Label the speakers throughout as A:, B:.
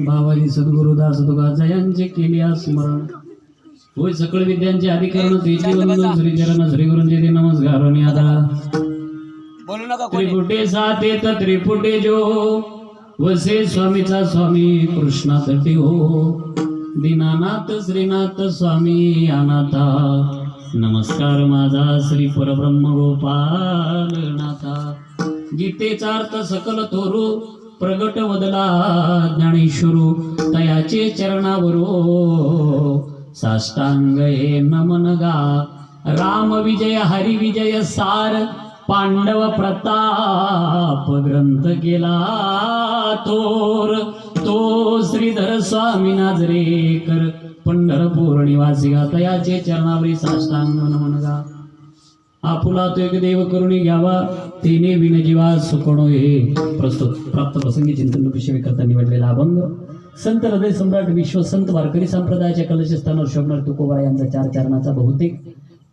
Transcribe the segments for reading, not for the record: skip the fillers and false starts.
A: भावानी सद्गुरुदास तुकाचा यांचे केले स्मरण होय सकळ विद्यांचे अधिकरण तेजी वंदन श्री चरण श्री गुरुंजी नमस्कार आणि आता
B: बोलू नका कोणी.
A: त्रिपुटे सातेत त्रिपुटे जो वसे स्वामीचा स्वामी कृष्णा तटी हो दीनानाथ श्रीनाथ स्वामी अनाथा नमस्कार माझा श्री परब्रह्म गोपाल नाथा गीतेचा अर्थ सकल तोरू प्रगट वदला ज्ञानेश्वरू तयाचे चरणावरो साष्टांग हे नमन गा राम विजय हरी विजय सार पांडव प्रताप ग्रंथ केला तोर तो श्रीधर स्वामी नाजरेकर पंढरपूर निवासी गा तयाचे चरणावरी साष्टांग नमन गा आपुला तो एक देव करुणी घ्यावा तेने विनजीवा सुखणो हे प्रस्तुत प्राप्त प्रसंगी चिंतन विषय करता निवडलेला अभंग संत हृदय सम्राट विश्व संत वारकरी संप्रदायाच्या कलशस्थानावर शोभणार तुकोबा यांचा 4 चरणाचा बहुतेक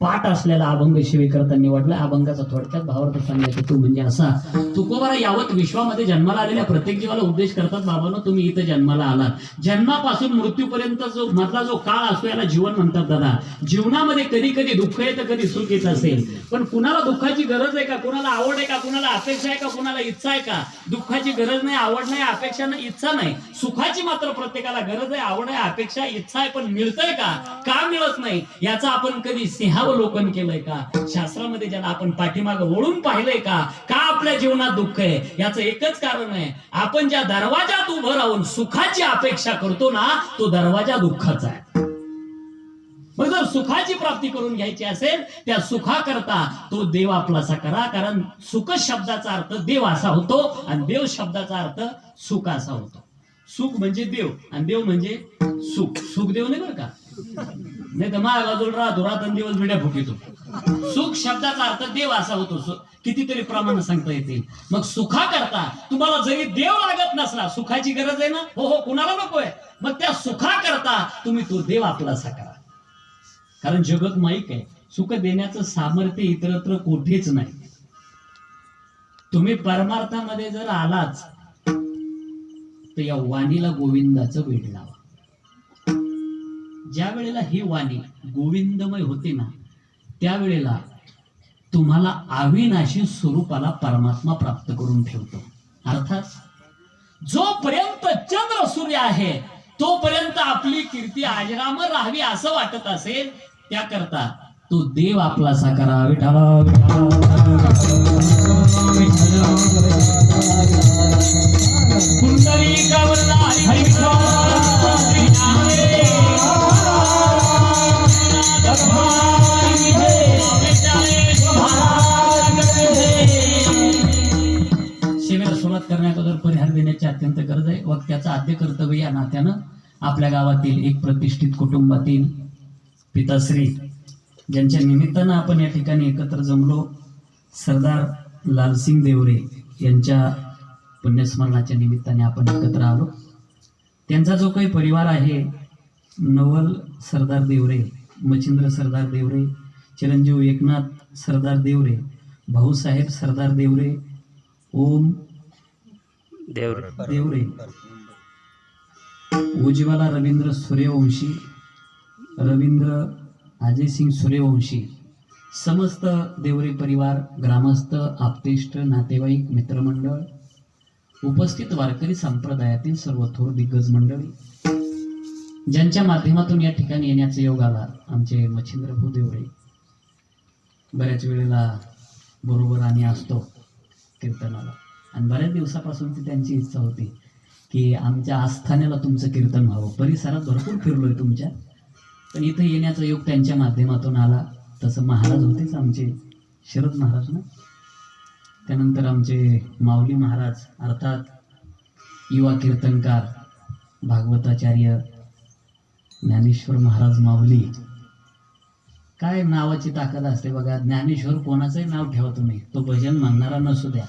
A: पाठ असलेला अभंग शिवे करता निवडला. अभंगाचा थोडक्यात भावार्थ सांगायचा तो म्हणजे असा, तुकोबारा यावत विश्वामध्ये जन्माला आलेल्या प्रत्येक जीवाला उपदेश करतात, बाबांनो तुम्ही इथं जन्माला आलात, जन्मापासून मृत्यूपर्यंत जो मधला जो काळ असतो याला जीवन म्हणतात. दादा जीवनामध्ये कधी कधी दुःख येतं, कधी सुख येत असेल, पण कुणाला दुःखाची गरज आहे का, कुणाला आवड आहे का, कुणाला अपेक्षा आहे का, कुणाला इच्छा आहे का? दुःखाची गरज नाही, आवड नाही, अपेक्षा नाही, इच्छा नाही. सुखाची मात्र प्रत्येकाला गरज आहे, आवड आहे, अपेक्षा, इच्छा आहे, पण मिळतंय का मिळत नाही याचा आपण कधी सिंहावलोकन केलंय का? शास्त्रामध्ये ज्याला आपण पाठीमागे वळून पाहिलंय का आपल्या जीवनात दुःख आहे? याचं एकच कारण आहे, आपण ज्या दरवाजात उभं राहून सुखाची अपेक्षा करतो ना, तो दरवाजा दुःखाचा आहे. मग जर सुखाची प्राप्ती करून घ्यायची असेल, त्या सुखाकरता तो देव आपलासा करा, कारण सुख शब्दाचा अर्थ देव असा होतो आणि देव शब्दाचा अर्थ सुख असा होतो. सुख म्हणजे देव आणि देव म्हणजे सुख. सुख देव नाही बरं का, नाही तर माझ्या बाजूला राहतो, रात्रंदिवस बिड्या फुकितो. सुख शब्दाचा अर्थ देव असा होतो, कितीतरी प्रमाण सांगता येतील. मग सुखा करता तुम्हाला जरी देव लागत नसला, सुखाची गरज आहे ना, हो कुणाला नकोय, मग त्या सुखा करता तुम्ही तो देव आपलासा करा. कारण जगत माईक आहे, सुख देण्याचं सामर्थ्य इतरत्र कुठेच नाही. तुम्ही परमार्थामध्ये जर आलाच तर या वाणीला गोविंदाचं वेड लावा. ज्या वेळेला ही वाणी गोविंदमय होते ना, त्यावेळेला तुम्हाला अविनाशी स्वरूपाला परमात्मा प्राप्त करून ठेवतो. अर्थात जोपर्यंत चंद्र सूर्य आहे तोपर्यंत आपली कीर्ती अजरामर राहावी असं वाटत असेल, त्याकरता तो देव आपला साकारा. सेवेला सुरुवात करण्यात अगोदर परिहार देण्याची अत्यंत गरज आहे. वक्त्याचं आद्य कर्तव्य या नात्यानं आपल्या गावातील एक प्रतिष्ठित कुटुंबातील पिताश्री ज्यांच्या निमित्तानं आपण या ठिकाणी एकत्र जमलो, सरदार लालसिंग देवरे यांच्या पुण्यस्मरणाच्या निमित्ताने आपण एकत्र आलो. त्यांचा जो काही परिवार आहे, नवल सरदार देवरे, मच्छिंद्र सरदार देवरे, चिरंजीव एकनाथ सरदार देवरे, भाऊसाहेब सरदार देवरे, ओम देवरे, उज्ज्वला रवींद्र सूर्यवंशी, रवींद्र अजय सिंग सूर्यवंशी, समस्त देवरे परिवार, ग्रामस्थ, आप्तेष्ट, नातेवाईक, मित्रमंडळ, उपस्थित वारकरी संप्रदायातील सर्व थोर दिग्गज मंडळी, ज्यांच्या माध्यमातून या ठिकाणी येण्याचा योग आला, आमचे मच्छिंद्र भाऊ देवरे बऱ्याच वेळेला बरोबर आम्ही असतो कीर्तनाला, आणि बऱ्याच दिवसापासून ती त्यांची इच्छा होती की आमच्या आस्थानाला तुमचं कीर्तन व्हावं. परिसरात भरपूर फिरलोय तुमच्या, पण इथं येण्याचा योग त्यांच्या माध्यमातून आला. तसं महाराज होतेच आमचे शरद महाराज ना, त्यानंतर आमचे माऊली महाराज, अर्थात युवा कीर्तनकार भागवताचार्य ज्ञानेश्वर महाराज माऊली, काय नावाची ताकद असते बघा. ज्ञानेश्वर कोणाचंही नाव ठेवा तुम्ही, तो भजन म्हणणारा नसू द्या,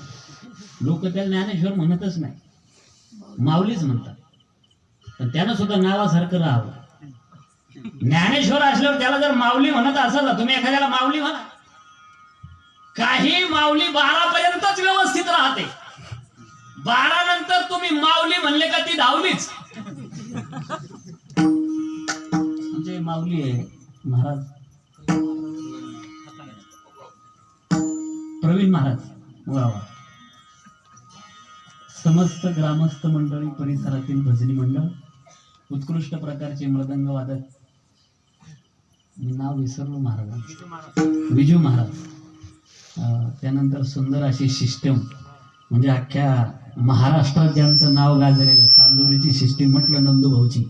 A: लोक त्याला ज्ञानेश्वर म्हणतच नाही, माऊलीच म्हणतात. पण त्यानं सुद्धा नावासारखं राहावं. ज्ञानेश्वर असल्यावर त्याला जर माऊली म्हणत असाल ना तुम्ही, एखाद्याला माऊली म्हणा. काही माऊली 12 पर्यंतच व्यवस्थित राहते, 12 नंतर तुम्ही माऊली म्हणले का ती धावलीच. म्हणजे माऊली आहे महाराज प्रवीण महाराज, वा वा. समस्त ग्रामस्थ मंडळी, परिसरातील भजनी मंडळ, उत्कृष्ट प्रकारचे मृदंग वादक, मी नाव विसरलो महाराजांचं, विजू महाराज. त्यानंतर सुंदर अशी सिस्टम, म्हणजे अख्ख्या महाराष्ट्रात ज्यांचं नाव गाजलेलं, सांजोरीची सिस्टीम म्हटलं नंदूभाऊची.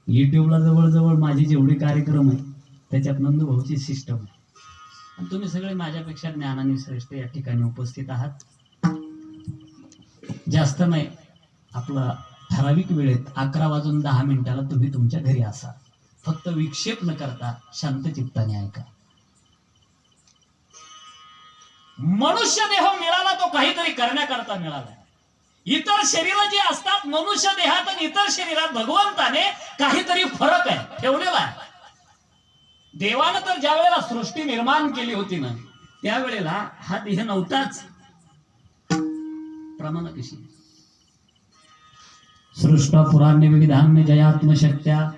A: युट्यूबला जवळजवळ माझे जेवढे कार्यक्रम आहेत त्याच्यात नंदूभाऊची सिस्टम आहे. आणि तुम्ही सगळे माझ्यापेक्षा ज्ञानाने श्रेष्ठ या ठिकाणी उपस्थित आहात. जास्त नाही, आपला ठराविक वेळेत 11:10 तुम्ही तुमच्या घरी असा. फक्त विक्षेप न करता शांत चित्ताने ऐका. मनुष्य देह मिळाला तो काहीतरी करण्याकरता मिळाला. इतर शरीर जे असतात मनुष्य देहात आणि इतर शरीरात भगवंताने काहीतरी फरक आहे ठेवलेला आहे. देवानं तर ज्या वेळेला सृष्टी निर्माण केली होती ना, त्यावेळेला हा देह नव्हताच. प्रमाण कशी सृष्टा पुराण्य विविधान्य जयात्मशक्त्या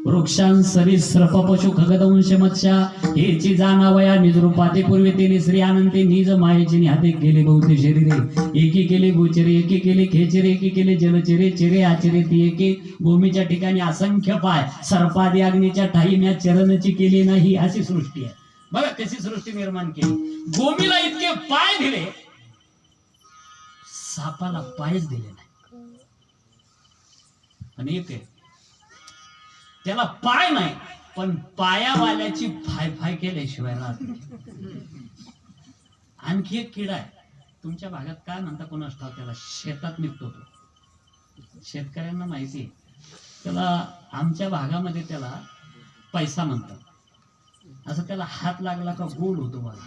A: वृक्षां सरीसृप पशु खगदंश मत्स्या हेची जाणावया निज रूपाते पूर्वी ते श्री अनंते निज मायेची हाते केले बहुते शरीरे, एकी केले गोचरे, एकी केले खेचरे, एकी केले जलचरे, चिरे आचरे ती एके. भूमीच्या ठिकाणी असंख्य पाय, सर्पादी अग्नीच्या ठाई म्या चरणची केली नाही. अशी सृष्टी आहे बघा, कशी सृष्टी निर्माण केली. भूमीला इतके पाय दिले, सापाला पायच दिले नाही. आणि एक आहे त्याला पाय नाही, पण पायावाल्याची फाय फाय केल्याशिवाय राहत नाही. आणखी एक किडा आहे तुमच्या भागात, काय म्हणता कोणास ठाऊक, त्याला शेतात निघतो तो. शेतकऱ्यांना माहिती आहे त्याला. आमच्या भागामध्ये त्याला पैसा म्हणतात. असं त्याला हात लागला का गोल होतो बघा,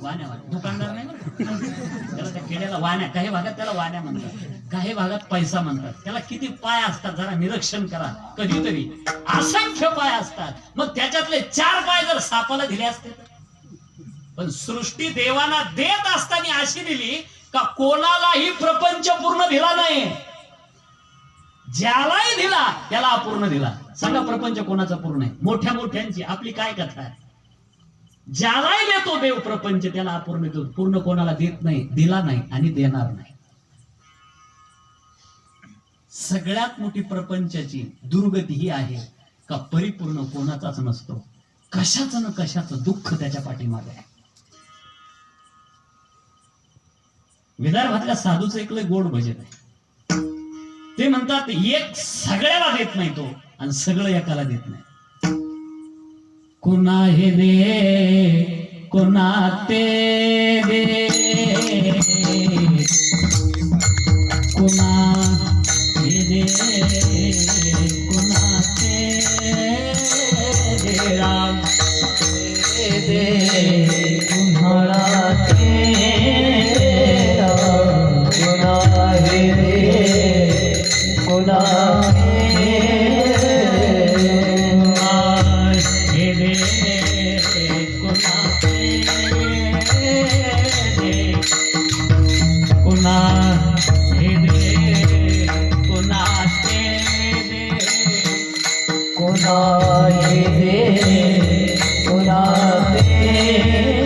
A: वाण्या. दुकानदार नाही त्याला, त्या किड्याला वाण्या, काही भागात त्याला वाण्या म्हणतात, काही भागात पैसा म्हणतात. त्याला किती पाय असतात जरा निरीक्षण करा कधीतरी. असंख्य पाय असतात. मग त्याच्यातले 4 पाय जर सापाला दिले असते तर. पण सृष्टी देवाना देत असताना अशी दिली का कोणालाही प्रपंच पूर्ण दिला नाही. ज्यालाही दिला त्याला अपूर्ण दिला. सांगा प्रपंच कोणाचा पूर्ण आहे? मोठ्या मोठ्यांची आपली काय कथा आहे. ज्यालाही देतो देव प्रपंच त्याला अपूर्ण देतो. पूर्ण कोणाला देत नाही, दिला नाही आणि देणार नाही. सगळ्यात मोठी प्रपंचाची दुर्गती ही आहे का परिपूर्ण कोणाचाच नसतो. कशाचं न कशाचं दुःख त्याच्या पाठीमागे आहे. विदर्भातल्या साधूचं एक लय गोड भजन आहे. ते म्हणतात एक सगळ्याला देत नाही तो आणि सगळं एकाला देत नाही. कुणा हे दे कुणा ते दे, कुणा हे दे कुणा ते दे, राम दे कुणाला ते कुणा हे दे कुणा
C: कुणा हे दे कुणा ते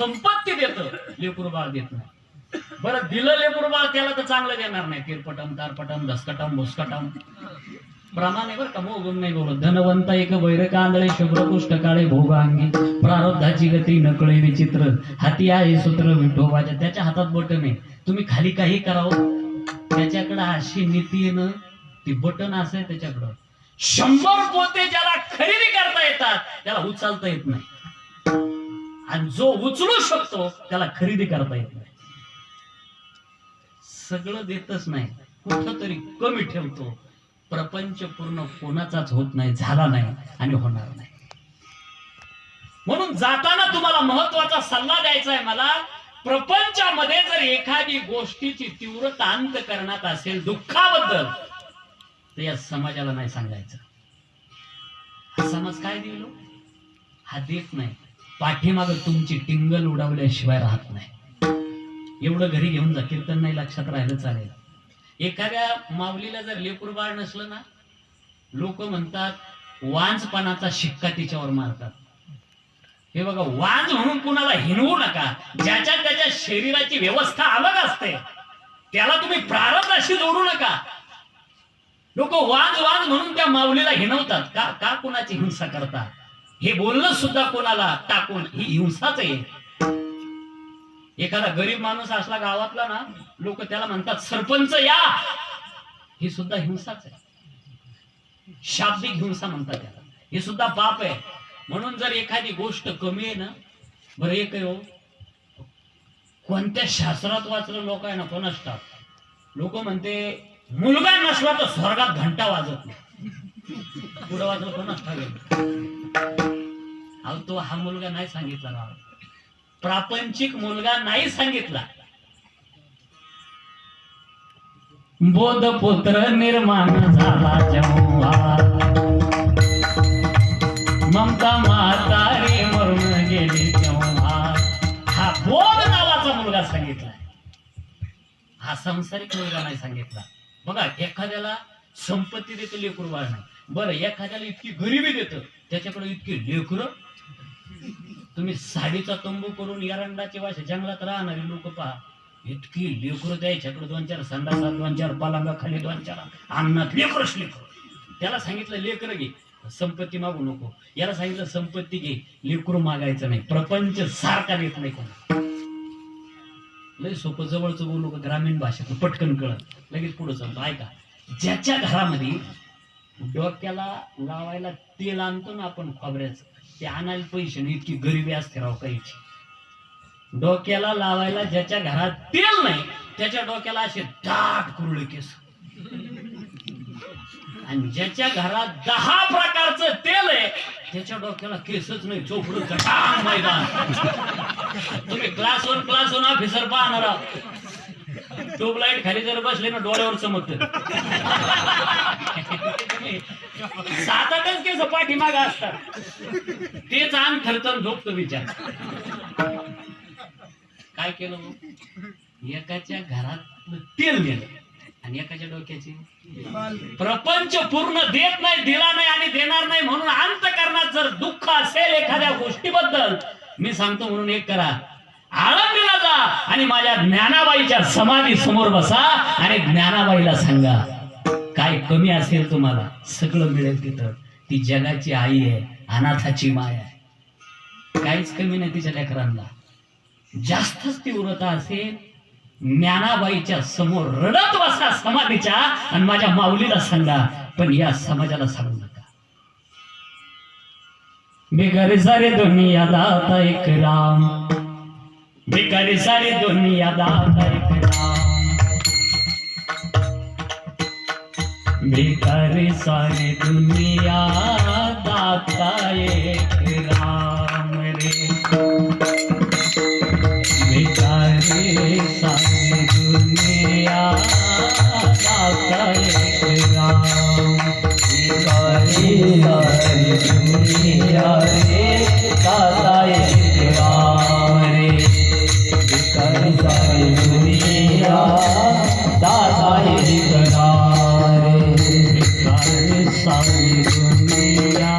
A: संपत्ती देतं, लेकरू बाळ देत नाही. बरं दिलं लेकरू बाळ त्याला तर चांगलं देणार नाही. तिरपटम तारपटम धसकटम भुसकटम प्रमाणे बरं का. मोगून नाही बोलत. धनवंता एक वैर कांदळे शुभ्र पुष्ट काळे भोगांगी प्रारब्धाची गती नकळे विचित्र हाती आहे सूत्र विठोबाच्या. त्याच्या हातात बटन आहे. तुम्ही खाली काही करावं त्याच्याकडे अशी नीती आहे ना, ती बटन असं आहे त्याच्याकडं. 100 पोते ज्याला खरेदी करता येतात त्याला उचलता येत नाही, आणि जो उचलू शकतो त्याला खरेदी करता येत नाही. सगळं देतच नाही, कुठं तरी कमी ठेवतो. प्रपंच पूर्ण कोणाचाच होत नाही, झाला नाही आणि होणार नाही. म्हणून जाताना तुम्हाला महत्वाचा सल्ला द्यायचा आहे मला. प्रपंचामध्ये जर एखादी गोष्टीची तीव्रता अंतःकरणात असेल दुःखाबद्दल, तर या समाजाला नाही सांगायचं. हा समाज काय दिलो, हा देत नाही. पाठीमाग तुमची टिंगल उडवल्याशिवाय राहत नाही. एवढं घरी घेऊन जा, कीर्तन नाही लक्षात राहिलं चालेल. एखाद्या माऊलीला जर लेकरू बाळ नसलं ना, लोक म्हणतात वांजपणाचा शिक्का तिच्यावर मारतात. हे बघा, वांज म्हणून कुणाला हिनवू नका. ज्याच्या त्याच्या शरीराची व्यवस्था अलग असते, त्याला तुम्ही प्रारब्धाशी जोडू नका. लोक वांज वांज म्हणून त्या माऊलीला हिनवतात. का का कुणाची हिंसा करतात? हे बोलणं सुद्धा कोणाला टाकून ही हिंसाच आहे. एखादा गरीब माणूस असला गावातला ना, लोक त्याला म्हणतात सरपंच या, ही सुद्धा हिंसाच आहे. शाब्दिक हिंसा म्हणतात त्याला. हे सुद्धा पाप आहे. म्हणून जर एखादी गोष्ट कमी आहे ना, बरं एक आहे हो, कोणत्या शास्त्रात वाचलं लोक आहे ना कोणाच टाक. लोक म्हणते मुलगा नसला तर स्वर्गात घंटा वाजत नाही. पुढं वाचलं कोणाच ठाक. अहो तो हा मुलगा नाही सांगितला ना, प्रापंचिक मुलगा नाही सांगितला. बोधपुत्र निर्माण झाला जेव्हा, ममता म्हातारी मरून गेली तेव्हा. हा बोध नावाचा मुलगा सांगितला, हा संसारिक मुलगा नाही सांगितला. बघा, एखाद्याला संपत्ती देतो लेकरू बाळ नाही. बरं, एखाद्याला इतकी गरिबी देतं, त्याच्याकडे इतकी लेकरं. तुम्ही साडीचा तंबू करून एरंडाची वाशे जंगलात राहणारी लोक पहा, इतकी लेकरं द्यायच्याकडे 2-4 संडासात, 2-4 पलंगा खाली, 2-4 अन्नात लेकरच लेकर. त्याला सांगितलं लेकर घे, संपत्ती मागू नको. याला सांगितलं संपत्ती घे, लेकरू मागायचं नाही. प्रपंच सारखा देत नाही कोण. लय सोपं जवळचं बोलू का, ग्रामीण भाषेत पटकन कळत, लगेच पुढे चालतो. ऐका, ज्याच्या घरामध्ये डोक्याला लावायला तेल आणतो ना आपण खोबऱ्याचं, ते आणायला पैसे नाही, इतकी गरिबी असते राव काहीची. डोक्याला लावायला ज्याच्या घरात तेल नाही, त्याच्या डोक्याला असे दाट कुरळे केस. आणि ज्याच्या घरात 10 प्रकारचं तेल आहे, त्याच्या डोक्याला केसच नाही, चोपडं जटांग मैदान. तुम्ही क्लास 1 ऑफिसर पाहणार आहात, ट्यूबलाईट खाली जर बसले ना डोळ्यावर चमकत. 7-8 केस पाठीमाग असतात, तेच अंग थरथर झोपतो विचार. काय केलं मग? एकाच्या घरात तेल नेलं आणि एकाच्या डोक्याची. प्रपंच पूर्ण देत नाही, दिला नाही आणि देणार नाही. म्हणून अंतःकरणात जर दुःख असेल एखाद्या गोष्टीबद्दल, मी सांगतो म्हणून एक करा, आळंदीला जा आणि माझ्या ज्ञानाबाईच्या समाधी समोर बसा आणि ज्ञानाबाईला सांगा काय कमी असेल तुम्हाला, सगळं मिळेल तिथं. ती जगाची आई आहे, अनाथाची माय आहे. काहीच कमी नाही तिच्या लेकरांना. जास्तच तीव्रता असेल, ज्ञानाबाईच्या समोर रडत बसा समाधीच्या आणि माझ्या माऊलीला सांगा, पण या समाजाला सांगू नका. बिगारी सारी दुनिया दाता एक राम, बिगारी सारी दुनिया दाता एक राम, बिगारी सारी दुनिया दाता एक राम रे. बिगारी सारी दुनिया दाता एक राम, बिगारी सारी दुनिया रे दाता एक राम रे. बिगारी सारी दुनिया दाता एक राम रे. बिगारी सारी दुनिया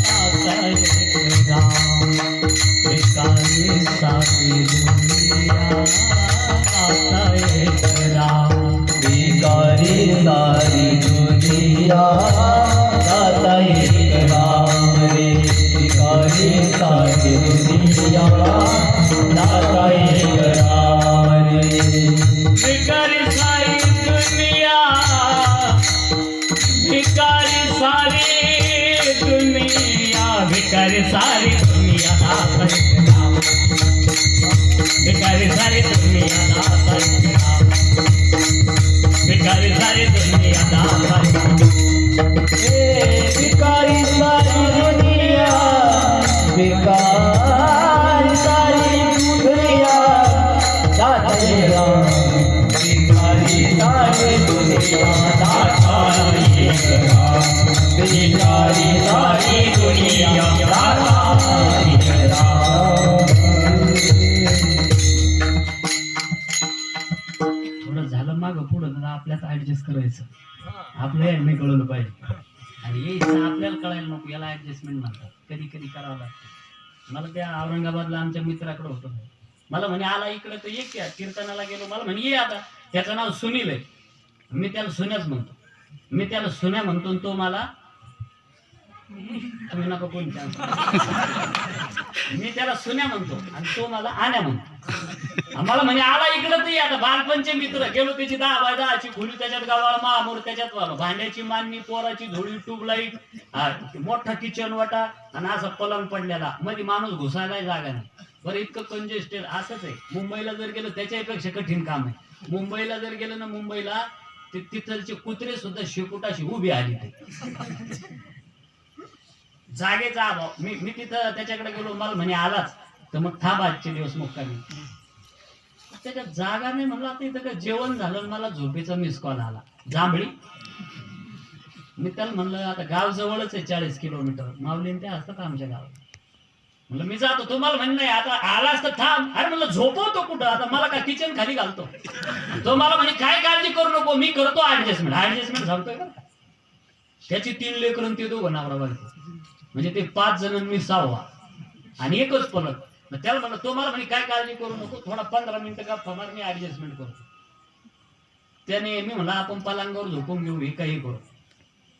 A: दाता एक दुनिया दाता एक राम रे भिकारी सारी दुनिया दाता एक राम रे भिकारी सारी दुनिया भिकारी सारी दुनिया भिकारी सारी दुनिया दाता एक राम भिकारी सारी दुनिया दाता एक राम भिकारी सारी दुनिया दाता भिकारी सारी दुनिया भिकारी सारी दुनिया दाता भिकारी सारी दुनिया दाता भिकारी सारी दुनिया दाता मागं पुढं जरा आपल्याच ऍडजस्ट करायचं आपल्या नाही कळलं पाहिजे आणि यायचं आपल्याला कळायला नको याला ऍडजस्टमेंट म्हणतात कधी कधी करावं लागतं मला त्या औरंगाबादला आमच्या मित्राकडे होतं मला म्हणे आला इकडे तर ये क्या कीर्तनाला गेलो मला म्हणे ये आता त्याचं नाव सुनील आहे मी त्याला सुन्याच म्हणतो मी त्याला सुन्या म्हणतो आणि तो मला तुम्ही नका कोण मी त्याला सुन्या म्हणतो आणि तो मला आण्या म्हणतो मला म्हणे आला इकडं तर आता बालपणचे मित्र गेलो त्याची 10 बाय 10ची खोली त्याच्यात गवाळ महामूर त्याच्यात भांड्याची मांडणी पोराची धुळी ट्यूबलाईट मोठा किचन वाटा आणि असा पलंग पडलेला मध्ये माणूस घुसायला जागा नाही बरं इतकं कंजेस्टेड असंच आहे मुंबईला जर गेलं त्याच्यापेक्षा कठीण काम आहे मुंबईला जर गेलं ना मुंबईला तिथलचे कुत्रे सुद्धा शेकोटाशी उभी आली ते जागेचा अभाव मी तिथं त्याच्याकडे गेलो मला म्हणे आलाच तर मग थांब आजचे दिवस मुक्कामी त्याच्यात जागा नाही म्हणलं आता इथं काय जेवण झालं मला झोपेचा मिस कॉल आला जांभळी मी त्याला म्हणलं आता गाव जवळच आहे 40 किलोमीटर माऊलीन ते असतात आमच्या गावात म्हणलं मी जातो तुम्हाला म्हण नाही आता आलाच तर थांब अरे म्हणलं झोपवतो कुठं आता मला काय किचन खाली घालतो तो मला म्हणे काय काळजी करू नको मी करतो ऍडजस्टमेंट सांगतोय का त्याची 3 लेकरं ते दोघं नवरा बायको म्हणजे ते 5 जण मी 6वा आणि एकच पलक मग त्याला म्हणलं तो मला म्हणे काय काळजी करू नको थोडा 15 मिनिटं गप्पा मार मी ऍडजस्टमेंट करतो त्याने मी म्हणलं आपण पलंगावर झोपून घेऊ हे काही करू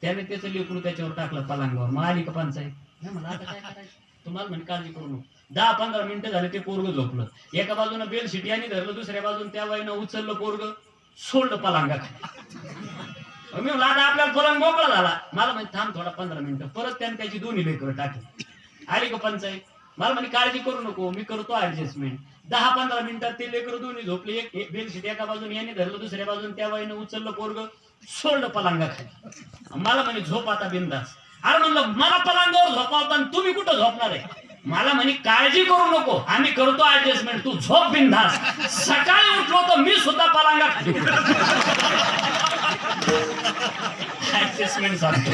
A: त्याने त्याचं लेकरू त्याच्यावर टाकलं पलंगावर मग आली का पंचायत नाही म्हणलं आता काय करायचं तुम्हाला म्हणे काळजी करू नको 10-15 मिनिटं झाले ते पोरग झोपलं एका बाजूनं बेलशीट याने धरलं दुसऱ्या बाजून त्या बाईनं उचललं पोरग सोडलं पलंगाखाली मी म्हणलं आता आपल्याला पलंग मोकळा झाला मला म्हणजे थांब थोडा 15 मिनिटं परत त्याने त्याची 2 लेकरं टाकली आली का पंचायत मला म्हणे काळजी करू नको मी करतो ऍडजस्टमेंट 10-15 मिनिटात ते लेकरं दोन्ही झोपले एक बेलशीट एका बाजून याने धरलं दुसऱ्या बाजून त्या बाईनं उचललं पोरग सोडलं पलंगाखाली मला म्हणे झोप आता बिंदास अरे म्हणलं मला पलंगावर झोपावता आणि तुम्ही कुठं झोपणार आहे मला म्हणे काळजी करू नको आम्ही करतो ऍडजस्टमेंट तू झोप बिंदास सकाळी उठलो तर मी सुद्धा पलंगाखाली ऍडजस्टमेंट सांगतो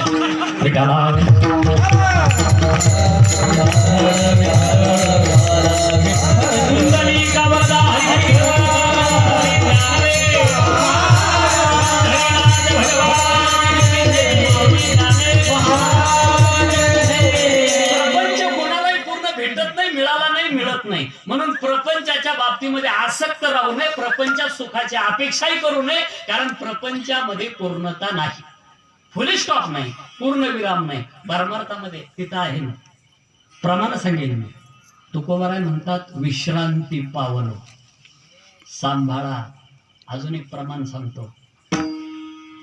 A: नाही म्हणून प्रपंचाच्या बाबतीमध्ये आसक्त राहू नये प्रपंचात सुखाची अपेक्षाही करू नये कारण प्रपंचामध्ये पूर्णता नाही फुल स्टॉप नाही पूर्णविराम नाही परमार्थामध्ये तिथं आहे ना प्रमाण सांगेल मी तुकोबाराय म्हणतात विश्रांती पावन सांभाळा अजून एक प्रमाण सांगतो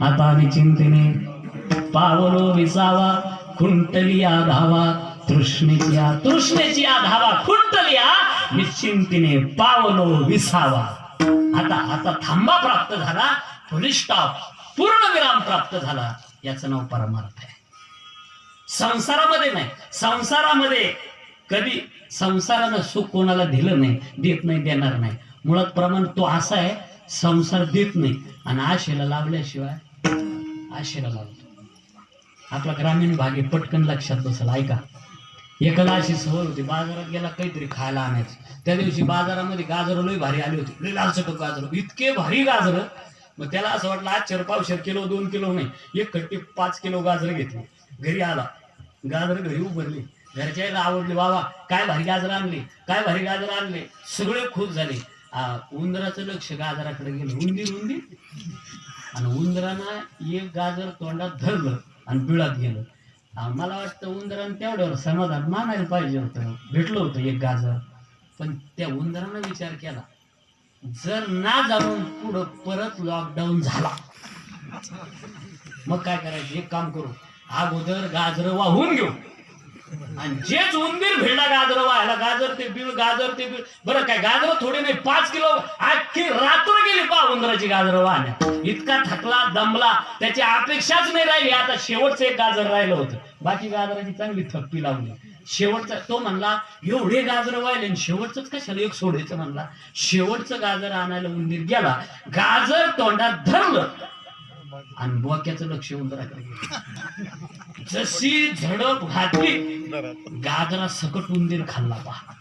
A: आता आणि चिंतेने पावलो विसावा खुंटलिया धावा तृष्णेची धावा खुंटलिया निश्चिंतीने पावलो विसावा आता थांबा प्राप्त झाला फुल स्टॉप पूर्ण विराम प्राप्त झाला याचं नाव परमार्थ आहे संसारामध्ये नाही संसारामध्ये कधी संसारानं सुख कोणाला दिलं नाही देत नाही देणार नाही मुळात प्रमाण तो असा आहे संसार देत नाही आणि आशेला लावल्याशिवाय आशेला लावतो आपला ग्रामीण भाग आहे पटकन लक्षात बसेल ऐका एकाला अशी सवय होती बाजारात गेला काहीतरी खायला आणायचं त्या दिवशी बाजारामध्ये गाजरं लई भारी आली होती लई लालसट गाजरं इतके भारी गाजरं मग त्याला असं वाटलं आज 4-5 किलो 2 किलो नाही एक खट्टी 5 किलो गाजरं घेतली घरी आला गाजरं घरी उभारली घरच्याला आवडले, बाबा काय भारी गाजर आणले, काय भारी गाजर आणले, सगळे खुश झाले. उंदराचं लक्ष गाजराकडे गेलं. उंदीर आणि उंदरानं एक गाजर तोंडात धरलं आणि पिळत गेलं. मला वाटतं उंदरानं तेवढ्यावर समाधान मानायला पाहिजे होतं, भेटलं होतं एक गाजर. पण त्या उंदरानं विचार केला, जर ना जाऊन पुढं परत लॉकडाऊन झाला मग काय करायचं, एक काम करू, अगोदर गाजर वाहून घेऊ आणि जेच उंदीर भिडला गाजर व्हायला, गाजर ते बीळ बरं काय गाजर थोडे नाही, 5 किलो अख्खी रात्र गेली पा उंदराची गाजर वाहण्यात. इतका थकला दमला, त्याची अपेक्षाच नाही राहिली. आता शेवटचं एक गाजर राहिलं होतं, बाकी गाजराची चांगली थप्पी लावली. शेवटचा तो म्हणला, एवढे गाजर वाहिले आणि शेवटच कशाला एक सोडायचं म्हणला. शेवटचं गाजर आणायला उंदीर गेला, गाजर तोंडात धरलं आणि बोक्याचं लक्ष उंदराकडे गेलं. जशी झडप घातली, गाजरा सकट उंदीर खाल्ला पहा.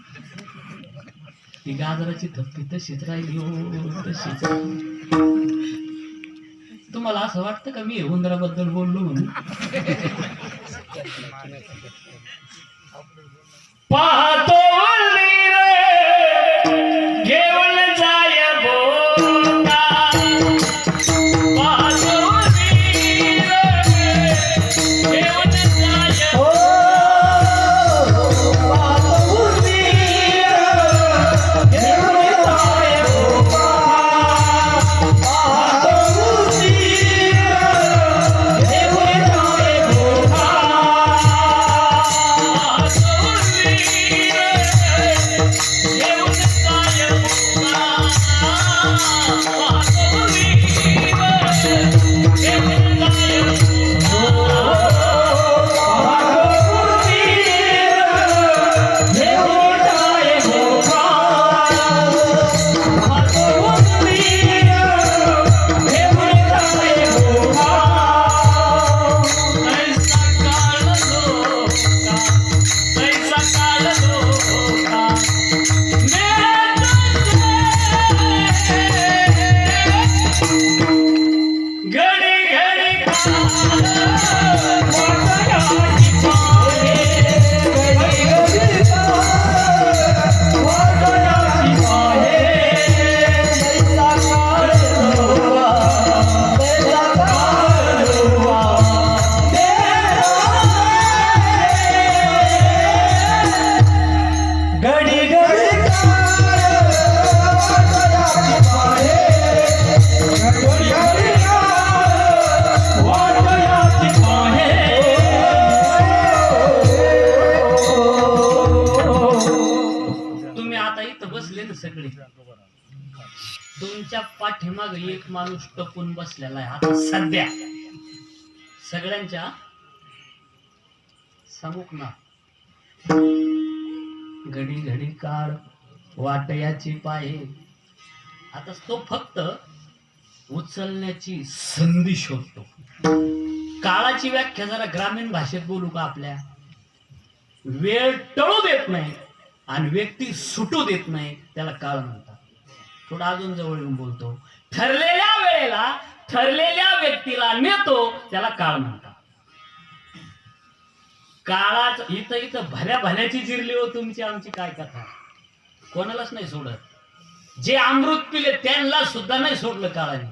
A: ती गाजराची थप्पी तशीच राहिली, हो तशीच. तुम्हाला असं वाटतं का मी उंदराबद्दल बोललो म्हणून? पाहतो घेऊन जाय बोका, पाहतो घेऊन जाय तुमच्या पाठीमाग एक माणूस टपून बसलेला आहे आता सध्या. सगळ्यांच्या सांगूक ना, घडी घडी काळ वाटयाची पाये. आता तो फक्त उचलण्याची संधी शोधतो. काळाची व्याख्या जरा ग्रामीण भाषेत बोलू का आपल्या? वेळ टळू देत नाही आणि व्यक्ती सुटू देत नाही, त्याला काळ म्हणतात. थोडा अजून जवळ येऊन बोलतो, ठरलेल्या वेळेला ठरलेल्या व्यक्तीला नेतो, त्याला काळ म्हणतात. काळाच इथं भल्या भल्याची जिरली हो तुमची आमची काय कथा. कोणालाच नाही सोडत. जे अमृत पिले त्यांना सुद्धा नाही सोडलं काळाने.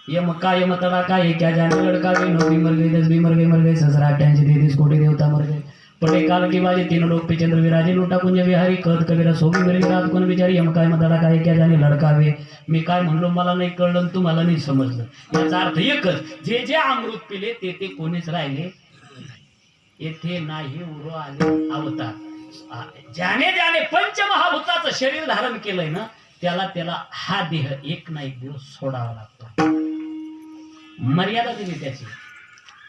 A: यम का यम तडा का ये क्या जाने लड़का गई, नौकरी मर गई, 10 भी मर गई, 88 कोटी देवता मर गए, पटे काल की बाजी, तीनों लोग पे चंद्र विराजे, लुटा कुंज विहारी, कहत कबीरा सोबी मेरी रात कोण बिचारी, यम काय मदडा काय क्या जाने लडकावे. मी काय म्हणलो मला नाही कळलं, तुम्हाला नाही समजलं. याचा अर्थ एकच, जे जे अमृत पिले ते ते कोणीच राहिले येथे नाही उरो आले अवतार. ज्याने ज्याने पंचमहाभूताचं शरीर धारण केलंय ना, त्याला हा देह एक ना एक दिवस सोडावा लागतो. मर्यादा दिली त्याची.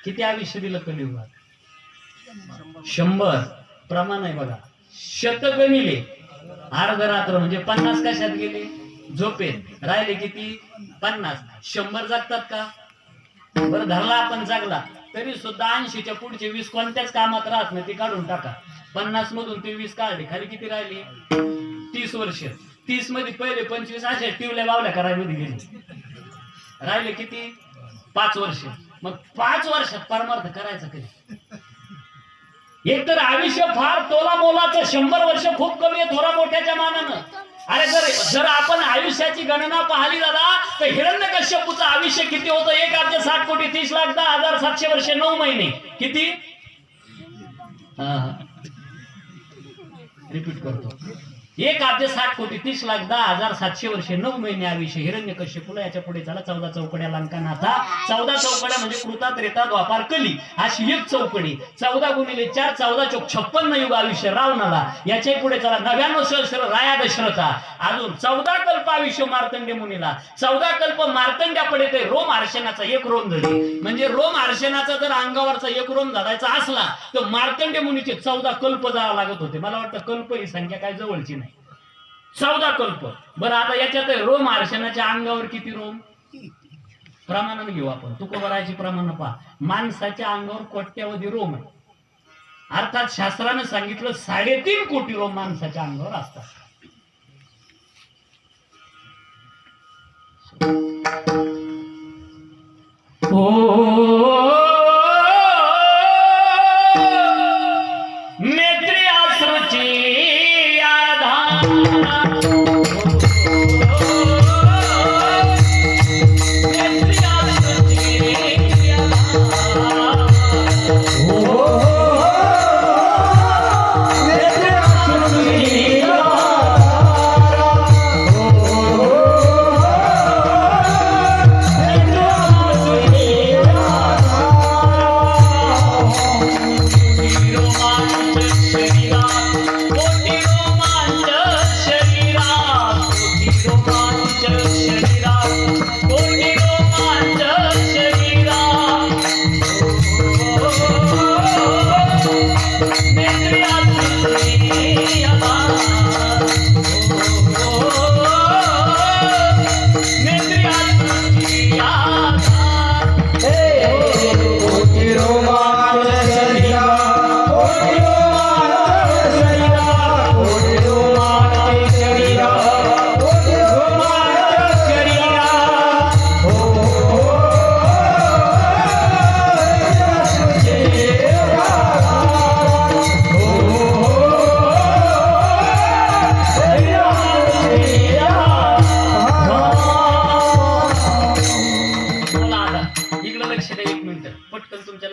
A: किती आयुष्य दिलं कलियुगात? 100 प्रमाण आहे बघा. शतक गणिले, अर्ध रात्र म्हणजे 50 कशात गेले? झोपेत. राहिले किती? 50. 100 जगतात का? बरं धरला आपण जगला तरी सुद्धा 80च्या पुढचे 20 कोणत्याच कामात राहत नाही, ते काढून टाका. 50 मधून ते 20 काढले, खाली किती राहिले? 30 वर्ष. 30 मध्ये पहिले 25 अशा टिवल्या बावल्या करायमध्ये गेले. राहिले किती? 5 वर्ष. मग 5 वर्षात परमार्थ करायचा कधी? एक तर आयुष्य फार तोला मोलाचं, 100 वर्ष खूप कमी आहे थोरा मोठ्याच्या मानानं. अरे जर आपण आयुष्याची गणना पाहिली दादा, तर हिरण्यकश्यपूचं आयुष्य किती होतं? 1,60,30,10,10,700 वर्षे 9 महिने. किती? रिपीट करतो. 1,60,30,10,700 वर्षे 9 महिने आयुष्य हिरण्यकश्यपूला. याच्या पुढे झाला 14 चौकड्या लंकानाथा. 14 चौकड्या म्हणजे कृता त्रेता द्वापार कली अशी एक चौकडी. 14 गुणिले 4 14 चौक 56 युग आयुष्य रावणाला. याच्या पुढे चला 99 सहस्र राया दशरथा. अजून 14 कल्प आयुष्य मार्तंड्य मुनीला. 14 कल्प मार्तंड्यापुढे ते रोम आरशनाचा एक रोम झाली. म्हणजे रोम आरशनाचा जर अंगावरचा एक रोम झाडायचा असला तर मार्तंड्य मुनीचे 14 कल्प जावं लागत होते. मला वाटतं कल्प ही संख्या काय जवळची नाही. 14 कल्प. बरं आता याच्यात रोम आरशनाच्या अंगावर किती रोम? प्रमाणाने घेऊ आपण. तुकोबराची प्रमाण पहा. माणसाच्या अंगावर कोट्यावधी रोम आहे. अर्थात शास्त्रानं सांगितलं 3.5 कोटी रोम माणसाच्या अंगावर असतात. नेत्री आश्रुची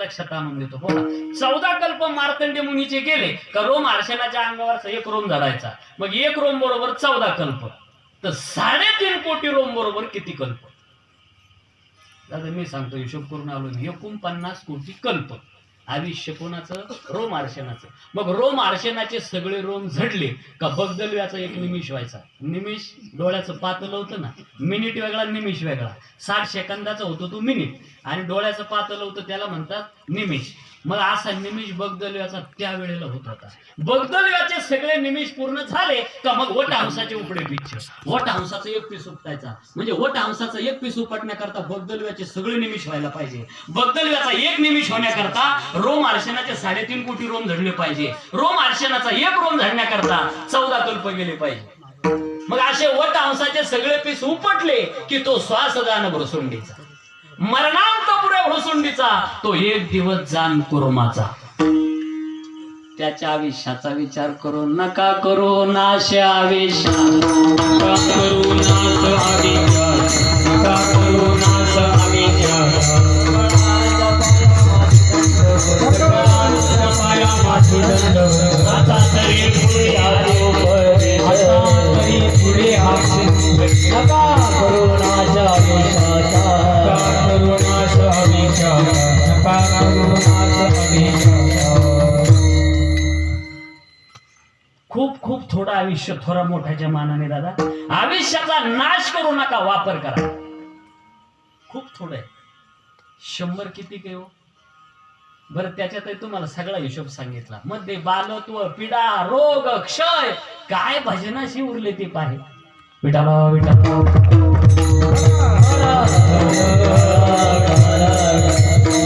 A: लक्षात आणून देतो. बोला. 14 कल्प मार्तंड्य मुनीचे गेले का रोम आरशनाच्या अंगावरचा एक रोम झाडायचा. मग एक रोम बरोबर 14 कल्प. तर 3.5 कोटी रोम बरोबर किती कल्प? दादा मी सांगतो, हिशोब करून आलो. 49 कोटी कल्प आयुष्य कोणाचं? रोम आरशनाचं. मग रोम आरशनाचे सगळे रोम झडले का बगदलव्याचा एक निमिष व्हायचा. निमिष डोळ्याचं पातळ होतं ना. मिनिट वेगळा निमिष वेगळा. 60 सेकंदाचा होतो तो मिनिट आणि डोळ्याचं पातळ होतं त्याला म्हणतात निमिष. मग असा निमिष बगदलव्याचा त्यावेळेला होत होता. बगदलव्याचे सगळे निमिष पूर्ण झाले का मग वटहंसाचे उपडे पिच्छ. वटहंसाचा एक पीस उपटायचा. म्हणजे वटहंसाचा एक पीस उपटण्याकरता बगदलव्याचे सगळे निमिष व्हायला पाहिजे. बगदलव्याचा एक निमिष होण्याकरता रोम आरशनाचे 3.5 कोटी रोम झडले पाहिजे. रोम आरशनाचा एक रोम झडण्याकरता 14 कल्प गेले पाहिजे. मग असे वटहंसाचे सगळे पीस उपटले की तो श्वासदान भ्रसुंडीचा, मरणांत पुढे भ्रसुंडीचा, तो एक दिवस जाण कुर्माचा. त्याच्या आयुष्याचा विचार करू नका करू नाश आयुष्य करू नाश आयुष्य करू नाश आयुष्य. आता तरी पुढे आलो पुढे नका करू नाश आयुष्याचा करू नाश आयुष्य नका करू नाश आयुष्याचा. खूप खूप थोडं आयुष्य थोडा मोठ्याच्या मानाने दादा. आयुष्याचा नाश करू नका, वापर करा. खूप थोडं आहे. 100 किती काय हो? बरं त्याच्यातही तुम्हाला सगळा हिशोब सांगितला. मध्ये बालत्व, पीडा, रोग, क्षय, काय भजनाशी उरले ते पाहे. विठाला विठाला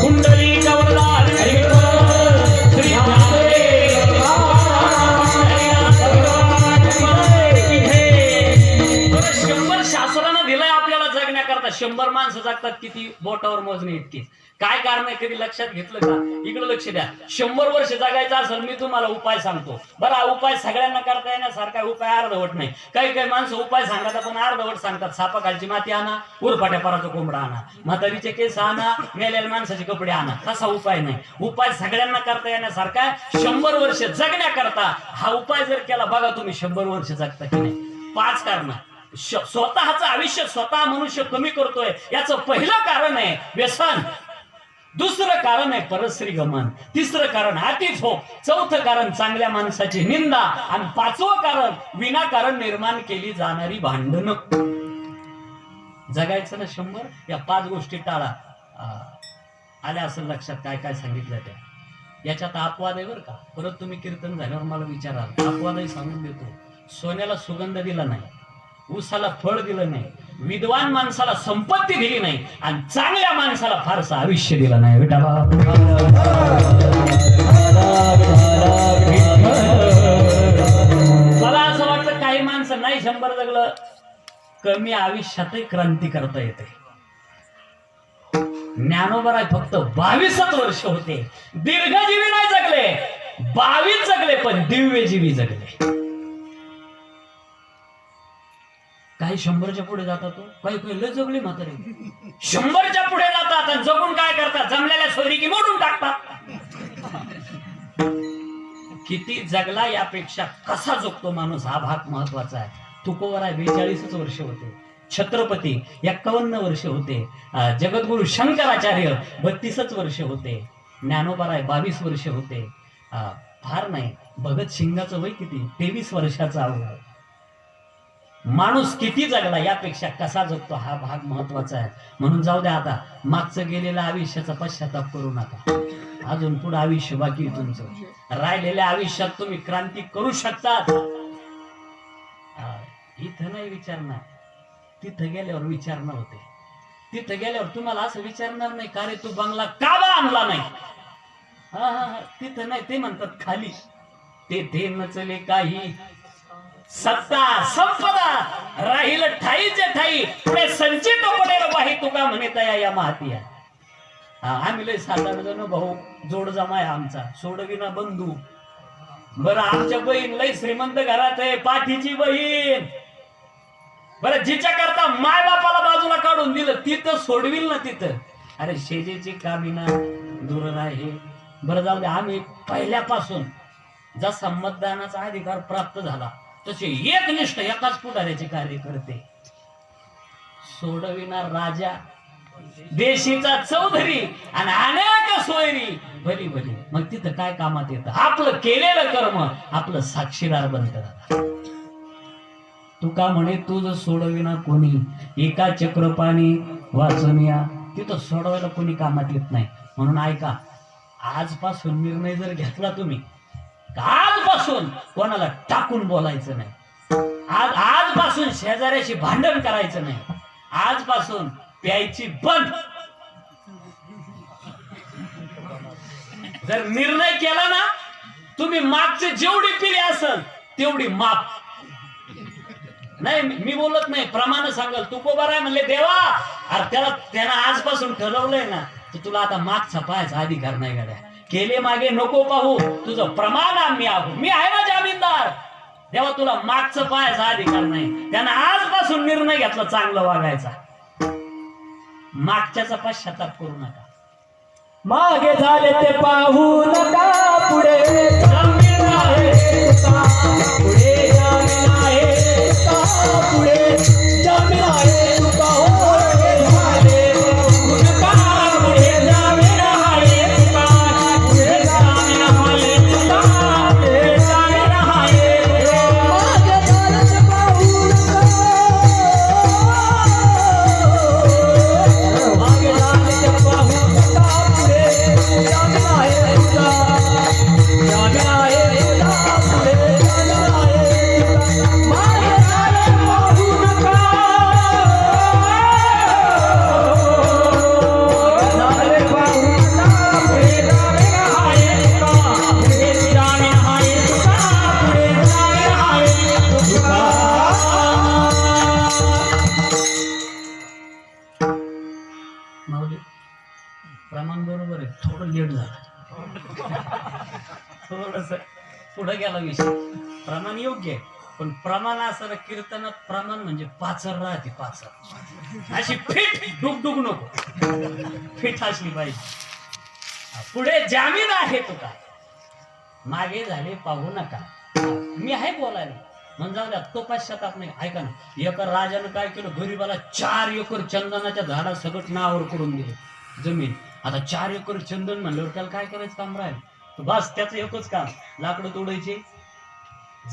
A: कुंडली कवलाल श्री शास्त्रानं दिलंय आपल्याला जगण्याकरता. 100 माणसं जगतात किती? बोटावर मोजणे इतकी. काय कारण आहे कधी लक्षात घेतलं का? इकडे लक्ष द्या. 100 वर्ष जगायचं असेल मी तुम्हाला उपाय सांगतो बरं. हा उपाय सगळ्यांना करता येण्यासारखा उपाय अर्धवट नाही. काही काही माणसं उपाय सांगतात पण अर्धवट सांगतात. सापाखालची माती आणा, उरफाट्या पराचा कोंबडा आणा, म्हातारीचे केस आणा, मेलेल्या माणसाचे कपडे आणा. तसा उपाय नाही. उपाय सगळ्यांना करता येण्यासारखा 100 वर्ष जगण्याकरता हा उपाय जर केला बघा तुम्ही 100 वर्ष जगता की नाही. 5 कारण. स्वतःचं आयुष्य स्वतः मनुष्य कमी करतोय याचं पहिलं कारण आहे व्यसन. दुसरं कारण आहे परश्री गमन. तिसरं कारण अतिच हो. चौथं कारण चांगल्या माणसाची निंदा. आणि 5वं कारण विनाकारण निर्माण केली जाणारी भांडणं. जगायचं ना 100. या 5 गोष्टी टाळा. आल्या असं लक्षात काय काय सांगितलं त्या. याच्यात अपवाद आहे बरं का. परत तुम्ही कीर्तन झाल्यावर मला विचाराल. अपवादही सांगून देतो. सोन्याला सुगंध दिला नाही, ऊसाला फळ दिलं नाही, विद्वान माणसाला संपत्ती दिली नाही आणि चांगल्या माणसाला फारसं आयुष्य दिलं नाही. मला असं वाटतं काही माणसं नाही 100 जगलं कमी आयुष्यातही क्रांती करता येते. ज्ञानोबा फक्त 22 वर्ष होते. दीर्घजीवी नाही जगले, 22 जगले पण दिव्यजीवी जगले. काही 100च्या पुढे जातात. काही काही लय जगले म्हातारे 100च्या पुढे जातात आणि जगून काय करतात? जमलेल्या सोयरी की मोडून टाकतात. किती जगला यापेक्षा कसा जगतो माणूस हा भाग महत्वाचा आहे. तुकोबराय 42 वर्ष होते. छत्रपती 51 वर्ष होते. जगद्गुरु शंकराचार्य 32 वर्ष होते. ज्ञानोबाराय 22 वर्ष होते. फार नाही. भगत सिंगाचं वय किती? 23 वर्षाचा आहे. माणूस किती जगला यापेक्षा कसा जगतो हा भाग महत्वाचा आहे. म्हणून जाऊ द्या आता. मागचं गेलेल्या आयुष्याचा पश्चाताप करू नका. अजून पुढे आयुष्य बाकी आहे तुमचं. राहिलेल्या आयुष्यात तुम्ही क्रांती करू शकतात. इथं नाही विचारणार, तिथं गेल्यावर विचारणार होते. तिथं गेल्यावर तुम्हाला असं विचारणार नाही का रे तू बंगला का आणला नाही. तिथं नाही. ते म्हणतात खाली ते नचले काही सत्ता संपदा राहील ठाईचे ठाई पुढे संचित पडेल बाही तुका म्हणता या माहिती. आम्ही लय 7-8 जण भाऊ जोड जमाय आमचा. सोडविना बंधू. बरं आमच्या बहीण लय श्रीमंत घरात आहे. पाठीची बहीण. बरं जिच्या करता माय बापाला बाजूला काढून दिलं तिथं सोडविल ना तिथं. अरे शेजेची कामिना दूर आहे. बरं जाऊ दे. आम्ही पहिल्यापासून जसा मतदानाचा अधिकार प्राप्त झाला तसे एकनिष्ठ एकाच पुढाऱ्याचे कार्य करते. सोडविणार राजा, देशीचा चौधरी आणि अनेक सोयरी भली भली. मग तिथं काय कामात येतं? आपलं केलेलं कर्म आपलं साक्षीदार बनतं. तुका म्हणे तुझ सोडविना कोणी एका चक्रपाणी वाचनिया. तिथं सोडवायला कोणी कामात येत नाही. म्हणून ऐका, आजपासून निर्णय जर घेतला तुम्ही, आजपासून कोणाला टाकून बोलायचं नाही. आजपासून शेजाऱ्याशी भांडण करायचं नाही. आजपासून प्यायची बंद. जर निर्णय केला ना तुम्ही मागचे जेवढी पिढी असेल तेवढी माफ. नाही मी बोलत नाही, प्रमाण सांगल. तुकोबाराय म्हणले देवा अरे त्यानं आजपासून ठरवलंय ना तर तुला आता मागचा पाहायचा अधिकार नाही गाड्या. केले मागे नको पाहू, तुझं प्रमाण आम्ही आहो. मी आहे ना जामीनदार. तेव्हा तुला मागचं पाहायचा अधिकार नाही. त्यानं आजपासून निर्णय घेतला चांगलं वागायचा. मागच्याचा पश्चाताप करू नका.
C: मागे झाले ते पाहू नका. पुढे जामीन आहे तुका. पुढे जामीन आहे तुका. पुढे जामीन आहे तुका. मागे झाले पाहू नका. पुढे जामीन आहे तुका. पुढे जामीन आहे तुका. पुढे जामीन आहे तुका. मागे झाले ते पाहू नका. मागे झाले ते पाहू नका. पुढे जामीन आहे तुका. जामीन आहे तुका. पुढे जामीन आहे तुका. मागे झाले पाहू
A: थोडस पुढे गेला विषय. प्रमाण योग्य आहे, पण प्रमाण असं कीर्तनात प्रमाण म्हणजे पाचर राहते, पाचर अशी फिट डुगडुग नको, फिट असली पाहिजे. पुढे जामीन आहे तुका, मागे झाले पाहू नका. मी आहे बोलायला म्हणून जाऊ द्या, तो पश्चाताप नाही. ऐका ना, एका राजानं काय केलं, गरीबाला 4 एकर चंदनाच्या झाडा सगळं नावावर करून दिले जमीन. आता 4 एकर चंदन म्हणल्यावर त्याला काय करायचं काम राहील, तर बस त्याचं एकच काम, लाकडं तोडायचे,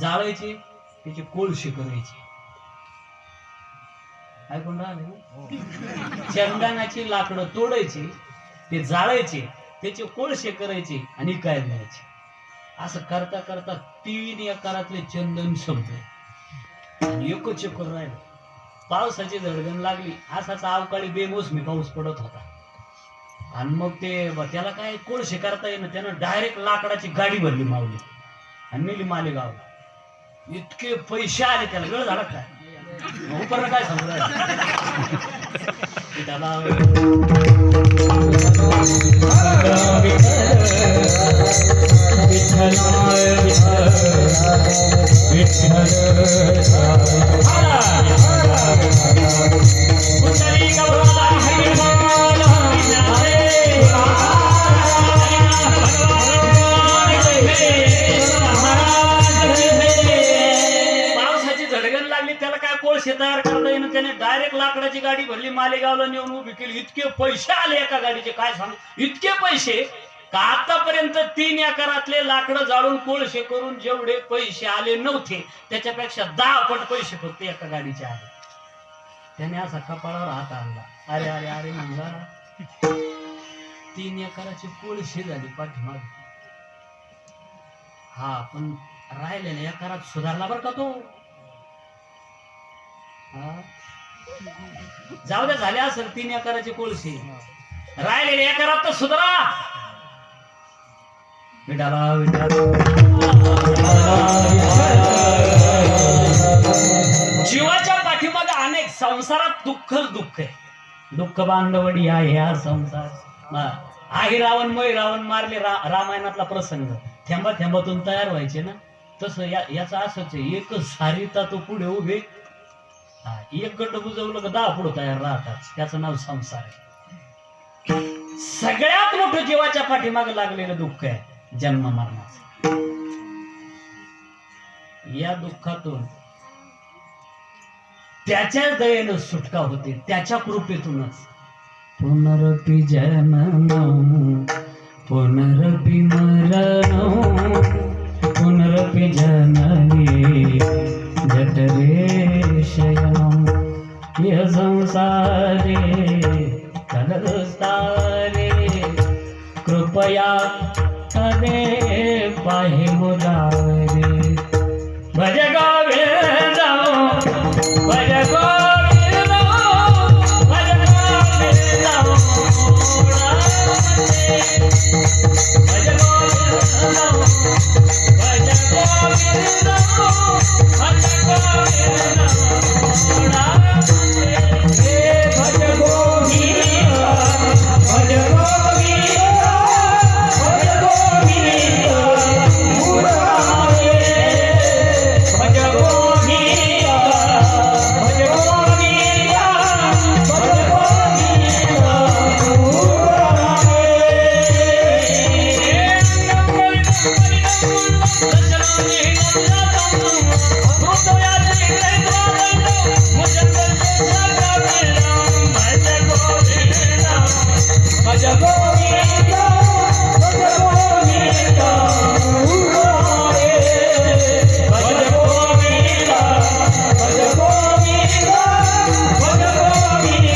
A: जाळायचे, त्याचे कोळशे करायचे. ऐकून राहिले ना, चंदनाची लाकडं तोडायची, ते जाळायचे, त्याचे कोळशे करायचे आणि काय द्यायचे. असं करता करता 3 एकरातले चंदन संपले आणि एकच एकर राहिलं. पावसाची झडगण लागली, असाच अवकाळी बेमोसमी पाऊस पडत होता. आणि मग ते त्याला काय कोळशे करता येईना, त्यानं डायरेक्ट लाकडाची गाडी भरली मावली आणि नेली मालेगाव. इतके पैसे आले त्याला, वेळ झाला काय उपरण काय सांगू त्याला. पावसाची झडगण लागली, त्याला काय कोळशे तयार करता येईन, त्याने डायरेक्ट लाकडाची गाडी भरली, मालेगावला नेऊन उभी केली. इतके पैसे आले एका गाडीचे, काय सांगू, इतके पैसे का आतापर्यंत 3 एकरातले लाकडं जाळून कोळशे करून जेवढे पैसे आले नव्हते, त्याच्यापेक्षा 10 पट पैसे फक्त एका गाडीचे आले. त्याने असा कपाळावर हात आणला, अरे अरे अरे म्हणला, 3 एकराची कोळशे झाली पाठीमाग. हा, पण राहिलेल्या एकरात सुधारला बरं का तो. जाऊ द्या, झाले असेल 3 एकराचे कोळशे, राहिलेल्या एकरात तर सुधारा. विठाला जीवाच्या पाठीमागे अनेक संसारात दुःख आहे. दुःख बांधवडी आहे हा संसार. आहे रावण, मै रावण मारले, रामायणातला प्रसंग. थेंबा थेंबातून तयार व्हायचे ना, तसं याचा असंच आहे. एक सारिता तो पुढे उभे, एक गड्ड बुजवलं का 10 पुढे तयार राहतात. त्याचं नाव संसार आहे. सगळ्यात मोठं जीवाच्या पाठीमागे लागलेलं दुःख आहे जन्म मरणाचं. या दुःखातून त्याच्या दयेनं सुटका होते, त्याच्या कृपेतूनच. पुनरपि जननम पुनरपि मरणम पुनरपि जननी जठरे शयनम य संसारे कलस्तारे कृपया कदे पाहि मुरारे. भज गोविंद भज गोविंद भज गोविंद भज गोविंद भज गोविंद भज गोविंद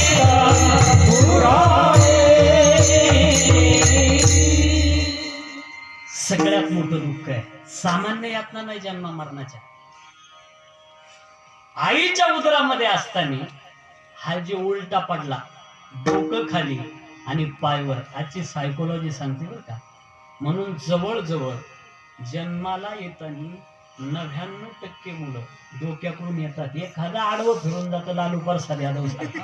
A: सगळ्यात मोठं दुःख आहे. सामान्य यातना नाही जन्म मरणाच्या. आईच्या उदरामध्ये असताना हा जे उलटा पडला, डोकं खाली आणि पायवर, आजची सायकोलॉजी सांगते बरं का. म्हणून जवळजवळ जन्माला येताना 99% मुलं डोक्याकडून येतात. एखादा आडवं फिरून जातं, लालू प्रसाद यादव सारखं.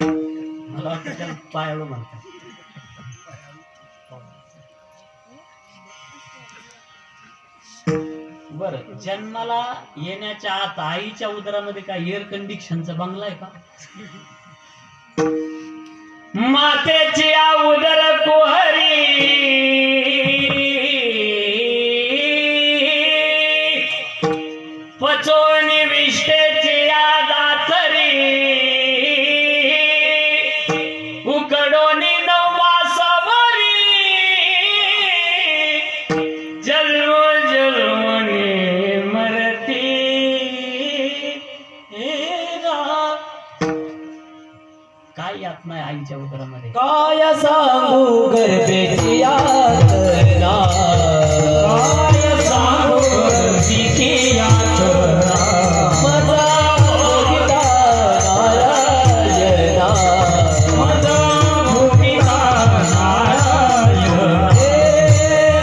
A: मला वाटतं त्याला पायाळू म्हणतात. बरं, जन्माला येण्याच्या आत आईच्या उदरामध्ये काय एअर कंडिशनचा बंगला आहे का? मातेची उदर कुहरी पचोनी विष्टेची दातरी उकडोनी नवमासावरी जन्म जन्मने मरती काय यातना आहे आईच्या उदरामध्ये?
C: काय सांगू गरजेची यातना,
A: काय सांगू गरजेची यातना.